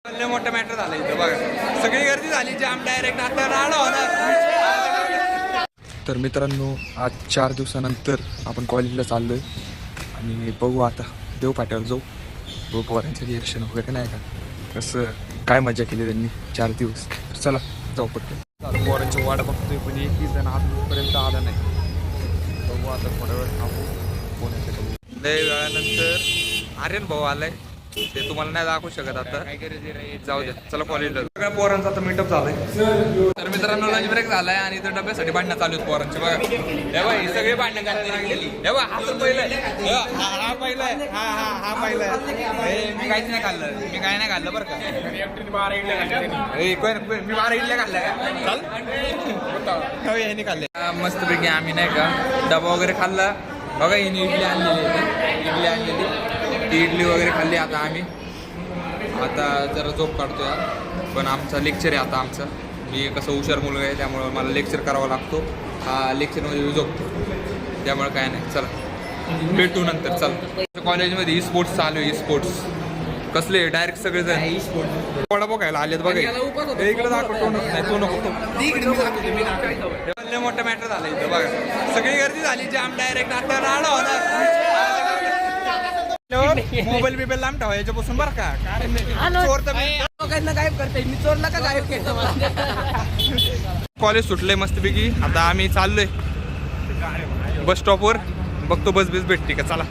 मोठं मॅटर झालं इथं बघा, सगळी गर्दी झाली जाम डायरेक्ट आता राडा होणार. तर मित्रांनो, आज 4 दिवसानंतर आपण कॉलेजला चाललोय आणि बघू आता देव पाट्यावर जाऊ. बघू पोरांचं रिएक्शन वगैरे नाही का, कसं काय मजा केली त्यांनी 4 दिवस. चला जाऊ पटकन. पोरांची वाट बघतोय पण एकही जण आजपर्यंत आला नाही. बघू आता थोड्या वेळ थांबू. लय वेळानंतर आर्यन भाऊ आलाय, ते तुम्हाला नाही दाखवू शकत आता. जाऊ द्या, चला कॉलेजला. सगळ्या पोरांचा आता मीटअप झालाय. तर मित्रांनो लंच ब्रेक झालाय आणि इथं डब्यासाठी भांडणं चालू आहेत पोरांची. बघा हे बघा, ही सगळी भांडणं करायला लागलेली. हे बघा, हा तर पहिला आहे, हा पहिला आहे, हा पहिला आहे. मी काहीच नाही खाल्लं, मी काय नाही खाल्लं बरं का. मी 12 इडल्या खाल्ल्या चाल ह्यानी खाल्ले मस्तपैकी. आम्ही नाही का डबा वगैरे खाल्ला. बघा हिने इडली आणलेली, ती इडली वगैरे खाल्ली. आता आम्ही जरा झोप काढतोय, पण आमचा लेक्चर आहे आता. मी कसं हुशार मुलगा आहे त्यामुळं मला लेक्चर करावा लागतो. लेक्चरमध्ये झोपतो, त्यामुळे काय नाही. चला भेटू नंतर. चल कॉलेजमध्ये ई स्पोर्ट्स चालू आहे. ई स्पोर्ट्स कसले डायरेक्ट सगळे जण वडा बघायला आलेत. बघा इकडे दाखवतो नाही, तो नको. मोठं मॅटर झालं इथं बघा, सगळी गर्दी झाली जाम डायरेक्ट आता राडा होणार. मोबाईल बिबाईल लांब ठेवा याच्यापासून बरं का. गायब करते मी, चोरला का गायब केलं. कॉलेज सुटलंय मस्तपैकी. आता आम्ही चाललोय बस स्टॉपवर. बघतो बस भेटते का. चला.